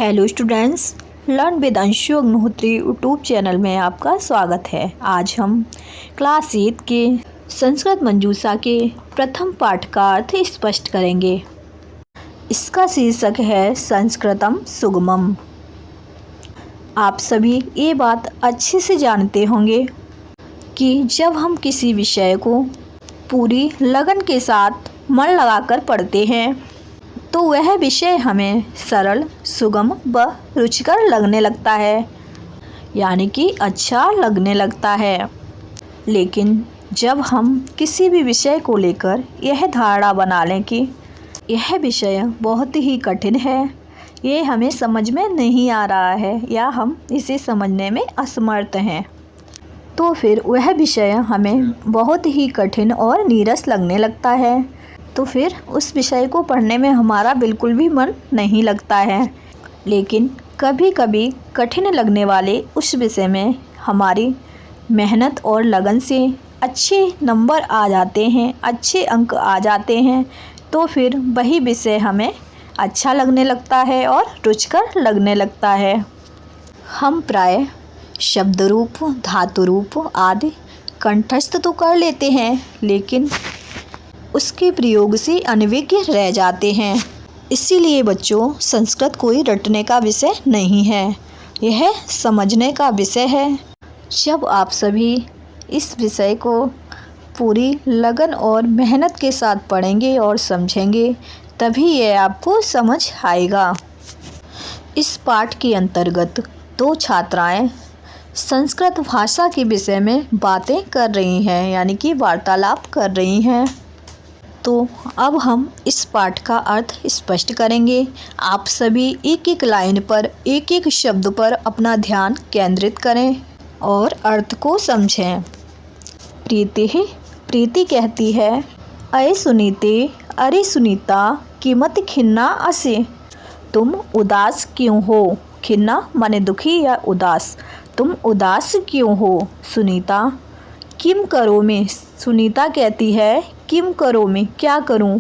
Hello students, learn with Anshu Agnihotri YouTube channel में आपका स्वागत है। आज हम क्लास 8 के संस्कृत मंजूषा के प्रथम पाठ का अर्थ स्पष्ट करेंगे। इसका शीर्षक है संस्कृतम सुगमम। आप सभी ये बात अच्छे से जानते होंगे कि जब हम किसी विषय को पूरी लगन के साथ मन लगाकर पढ़ते हैं तो वह विषय हमें सरल, सुगम व रुचिकर लगने लगता है, यानी कि अच्छा लगने लगता है। लेकिन जब हम किसी भी विषय को लेकर यह धारणा बना लें कि यह विषय बहुत ही कठिन है, ये हमें समझ में नहीं आ रहा है या हम इसे समझने में असमर्थ हैं, तो फिर वह विषय हमें बहुत ही कठिन और नीरस लगने लगता है। तो फिर उस विषय को पढ़ने में हमारा बिल्कुल भी मन नहीं लगता है। लेकिन कभी कभी कठिन लगने वाले उस विषय में हमारी मेहनत और लगन से अच्छे नंबर आ जाते हैं, अच्छे अंक आ जाते हैं, तो फिर वही विषय हमें अच्छा लगने लगता है और रुचिकर लगने लगता है। हम प्राय शब्द रूप, धातु रूप आदि कंठस्थ तो कर लेते हैं, लेकिन उसके प्रयोग से अनभिज्ञ रह जाते हैं। इसीलिए बच्चों, संस्कृत कोई रटने का विषय नहीं है, यह समझने का विषय है। जब आप सभी इस विषय को पूरी लगन और मेहनत के साथ पढ़ेंगे और समझेंगे, तभी यह आपको समझ आएगा। इस पाठ के अंतर्गत दो छात्राएं संस्कृत भाषा के विषय में बातें कर रही हैं, यानी कि वार्तालाप कर रही हैं। तो अब हम इस पाठ का अर्थ स्पष्ट करेंगे। आप सभी एक एक लाइन पर, एक एक शब्द पर अपना ध्यान केंद्रित करें और अर्थ को समझें। प्रीति कहती है, अये सुनीते, अरे सुनीता, कीमत खिन्ना असे, तुम उदास क्यों हो। खिन्ना माने दुखी या उदास। तुम उदास क्यों हो सुनीता। किम करो में, सुनीता कहती है, किम करो में, क्या करूं।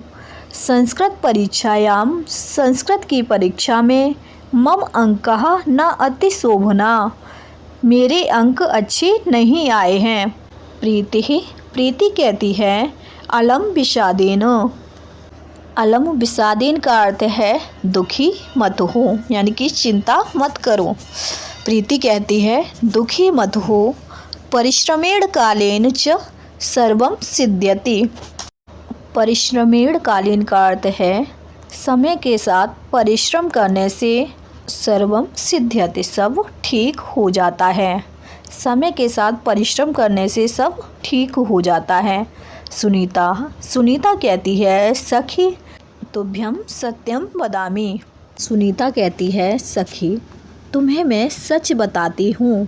संस्कृत परीक्षायाम, संस्कृत की परीक्षा में, मम अंकः न अति शोभना, मेरे अंक अच्छे नहीं आए हैं। प्रीति कहती है, अलम विषादेन। अलम विषादेन का अर्थ है दुखी मत हो, यानी कि चिंता मत करो। प्रीति कहती है, दुखी मत हो, परिश्रमेण कालेन च सर्वम सिद्ध्यति। परिश्रमेण कालीन का अर्थ है समय के साथ परिश्रम करने से सर्वम सिद्ध्यति, सब ठीक हो जाता है। समय के साथ परिश्रम करने से सब ठीक हो जाता है। सुनीता कहती है, सखी तुभ्यम सत्यम वदामि। सुनीता कहती है, सखी तुम्हें मैं सच बताती हूँ।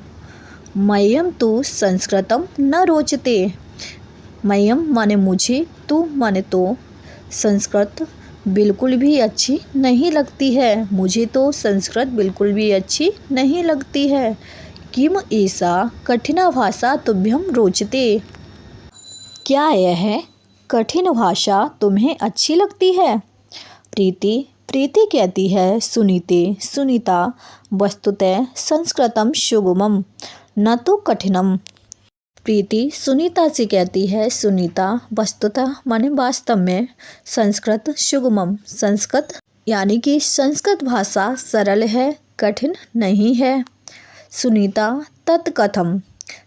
मह्यम तु संस्कृतम न रोचते। मह्यम माने मुझे, तू माने तो। संस्कृत बिल्कुल भी अच्छी नहीं लगती है, मुझे तो संस्कृत बिल्कुल भी अच्छी नहीं लगती है। किम ऐसा कठिना भाषा तुभ्यम रोचते। क्या यह कठिन भाषा तुम्हें अच्छी लगती है। प्रीति कहती है, सुनीता वस्तुतः संस्कृतम सुगमम न तो कठिनम। प्रीति सुनीता से कहती है, सुनीता वस्तुतः माने वास्तव में, संस्कृत सुगमम, संस्कृत यानी कि संस्कृत भाषा सरल है, कठिन नहीं है। सुनीता तत्कथम।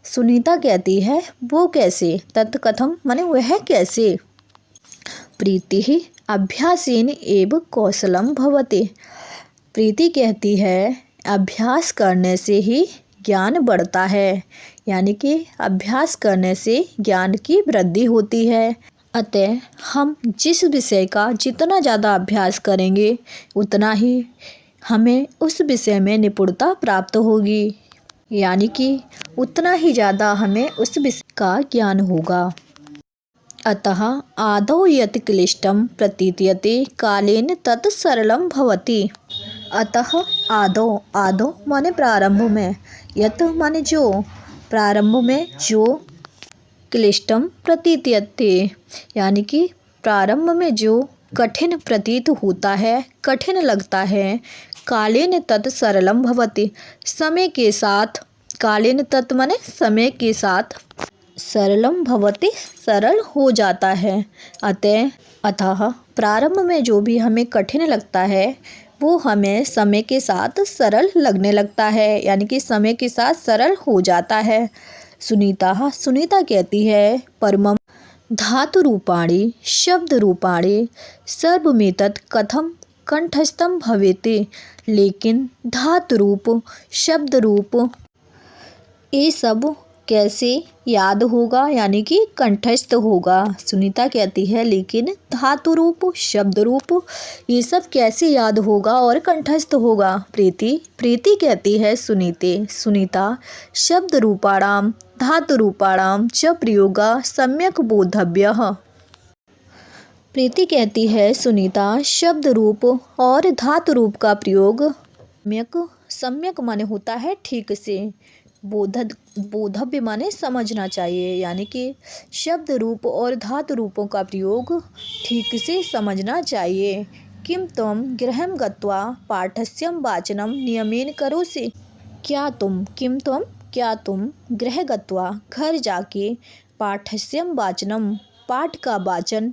सुनीता कहती है, वो कैसे। तत्कथम माने वह कैसे। प्रीति अभ्यासेन एव कौशलम भवते। प्रीति कहती है, अभ्यास करने से ही ज्ञान बढ़ता है, यानी कि अभ्यास करने से ज्ञान की वृद्धि होती है। अतः हम जिस विषय का जितना ज़्यादा अभ्यास करेंगे, उतना ही हमें उस विषय में निपुणता प्राप्त होगी, यानी कि उतना ही ज़्यादा हमें उस विषय का ज्ञान होगा। अतः आदौ यत् क्लिष्टं प्रतीयते कालेन तत् सरलम भवति। अतः आदौ माने प्रारंभ में, यत् माने जो, प्रारंभ में जो, क्लिष्टम प्रतीयते यानी कि प्रारंभ में जो कठिन प्रतीत होता है, कठिन लगता है, कालेन तत् सरलम भवति। समय के साथ, कालेन तत् माने समय के साथ, सरलम भवति सरल हो जाता है। अतः प्रारंभ में जो भी हमें कठिन लगता है वो हमें समय के साथ सरल लगने लगता है, यानी कि समय के साथ सरल हो जाता है। सुनीता कहती है परमम धातु रूपाणि शब्द रूपाणि सर्वमेतत् कथम कंठस्थम भवेते। लेकिन धातु रूप, शब्द रूप, ये सब कैसे याद होगा, यानी कि कंठस्थ होगा। सुनीता कहती है लेकिन धातु रूप, शब्द रूप, ये सब कैसे याद होगा और कंठस्थ होगा। प्रीति कहती है सुनीता शब्द रूपाणाम धातु रूपाणाम च प्रयोगा सम्यक बोधव्यः। प्रीति कहती है सुनीता शब्द रूप और धातु रूप का प्रयोग सम्यक माने होता है ठीक से, बोधव्य माने समझना चाहिए, यानी कि शब्द रूप और धातु रूपों का प्रयोग ठीक से समझना चाहिए। किम त्वं गृहं गत्वा पाठस्यं वाचनं नियमेन करोसि। क्या तुम गृह गत्वा घर जाके पाठस्यं वाचनं पाठ का वाचन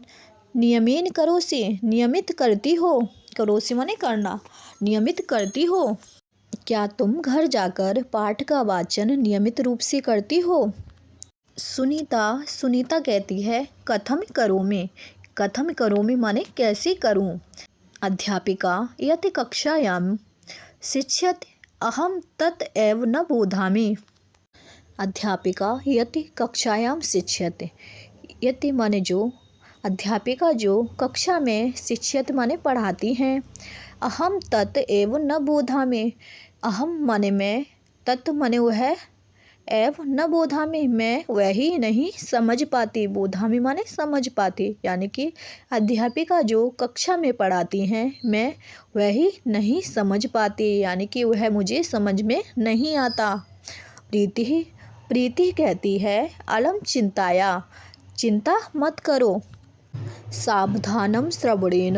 नियमेन करोसि नियमित करती हो। करोसि माने करना, नियमित करती हो। क्या तुम घर जाकर पाठ का वाचन नियमित रूप से करती हो। सुनीता कहती है कथम करोमि माने कैसे करूं। अध्यापिका यत् कक्षायां शिक्षयति अहम तत् एव न बोधामि। अध्यापिका यत् कक्षायां शिक्षयति, यत् माने जो, अध्यापिका जो कक्षा में शिक्षयति माने पढ़ाती हैं। अहम तत् एव न बोधामि, अहम माने मैं, तत् माने वह, एव न बोधामि मैं वही नहीं समझ पाती। बोधामि माने समझ पाती, यानी कि अध्यापिका जो कक्षा में पढ़ाती हैं मैं वही नहीं समझ पाती, यानी कि वह मुझे समझ में नहीं आता। प्रीति कहती है अलम चिंताया, चिंता मत करो। सावधानम श्रवणेन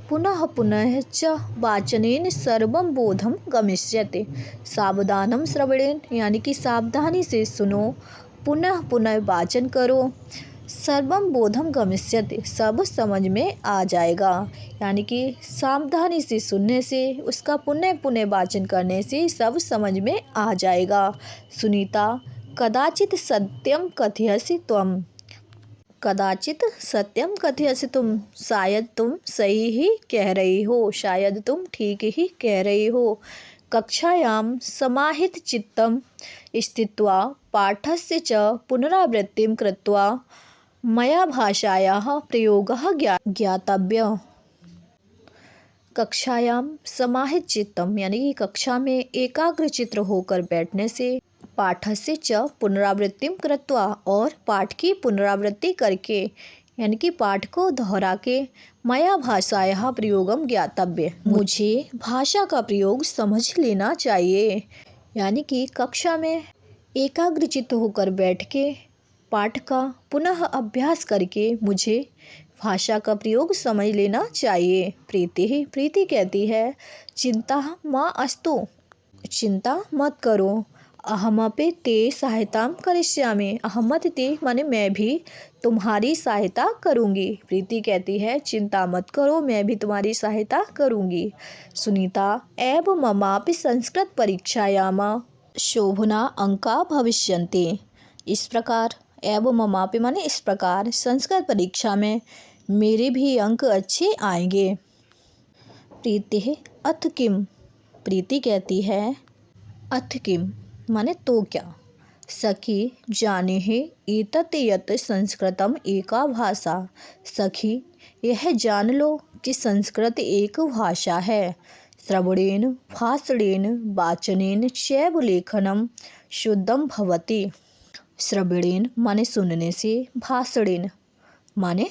पुनः पुनः च वाचनेन सर्वं बोधम गमिष्यते। सावधानम श्रवणेन यानी कि सावधानी से सुनो, पुनः पुनः वाचन करो, सर्वं बोधम गमिष्यते सब समझ में आ जाएगा। यानी कि सावधानी से सुनने से, उसका पुनः पुनः वाचन करने से सब समझ में आ जाएगा। सुनीता कदाचित सत्यम कथयसि त्वं, कदाचित सत्यम कथयसि तुम, शायद तुम सही ही कह रही हो, शायद तुम ठीक ही कह रही हो। कक्षायां समाहित चित्तं स्थित्वा पाठस्य च पुनरावृत्तिं कृत्वा मया भाषायाः प्रयोगः ज्ञातव्यः। कक्षायां समाहित चित्तम यानी कि कक्षा में एकाग्र चित्र होकर बैठने से, पाठस्य च पुनरावृत्तिं कृत्वा और पाठ की पुनरावृत्ति करके, यानी कि पाठ को दोहरा के, मया भाषायाः प्रयोगम ज्ञातव्य मुझे भाषा का प्रयोग समझ लेना चाहिए। यानी कि कक्षा में एकाग्रचित्त होकर बैठ के पाठ का पुनः अभ्यास करके मुझे भाषा का प्रयोग समझ लेना चाहिए। प्रीति कहती है चिंता माँ अस्तु, चिंता मत करो। अहमपि ते सहायतां करिष्यामि, अहमति ते माने मैं भी तुम्हारी सहायता करूँगी। प्रीति कहती है चिंता मत करो, मैं भी तुम्हारी सहायता करूँगी। सुनीता एव ममापि संस्कृत परीक्षायां शोभना अंका भविष्यन्ति। इस प्रकार, एव ममापि माने इस प्रकार, संस्कृत परीक्षा में मेरे भी अंक अच्छे आएंगे। प्रीति अथ किम, प्रीति कहती है अथ किम माने तो क्या। सखी जाने है एतत् यत् संस्कृतम एका भाषा, सखी यह जान लो कि संस्कृत एक भाषा है। श्रवणेन भाषणेन वाचनेन चैव लेखनम शुद्धम भवति। श्रवणेन माने सुनने से, भाषणेन माने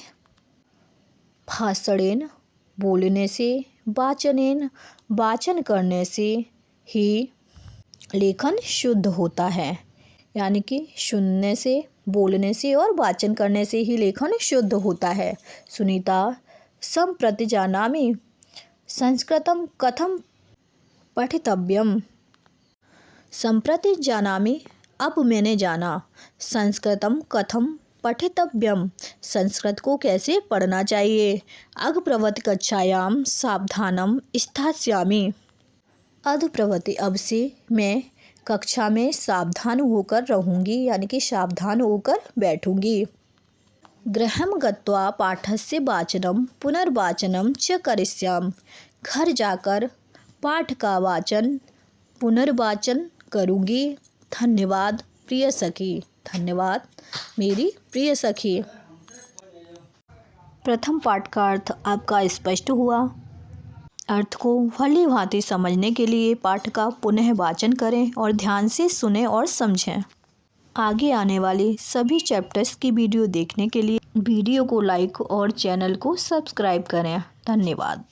भाषणेन बोलने से, वाचनेन वाचन करने से ही लेखन शुद्ध होता है। यानी कि सुनने से, बोलने से और वाचन करने से ही लेखन शुद्ध होता है। सुनीता सम्प्रति जानामि संस्कृतं कथं पठितव्यम। सम्प्रति जानामि, अब मैंने जाना। संस्कृतं कथं पठितव्यम, संस्कृत को कैसे पढ़ना चाहिए। अग्प्रवत कक्षायां सावधानम स्थास्यामि, अग्प्रवति अब से मैं कक्षा में सावधान होकर रहूँगी, यानी कि सावधान होकर बैठूँगी। गृहं गत्वा पाठस्य वाचनं पुनर्वाचनं च करिष्यामि, घर जाकर पाठ का वाचन पुनर्वाचन करूँगी। धन्यवाद प्रिय सखी, धन्यवाद मेरी प्रिय सखी। प्रथम पाठ का अर्थ आपका स्पष्ट हुआ। अर्थ को भली भांति समझने के लिए पाठ का पुनः वाचन करें और ध्यान से सुनें और समझें। आगे आने वाली सभी चैप्टर्स की वीडियो देखने के लिए वीडियो को लाइक और चैनल को सब्सक्राइब करें। धन्यवाद।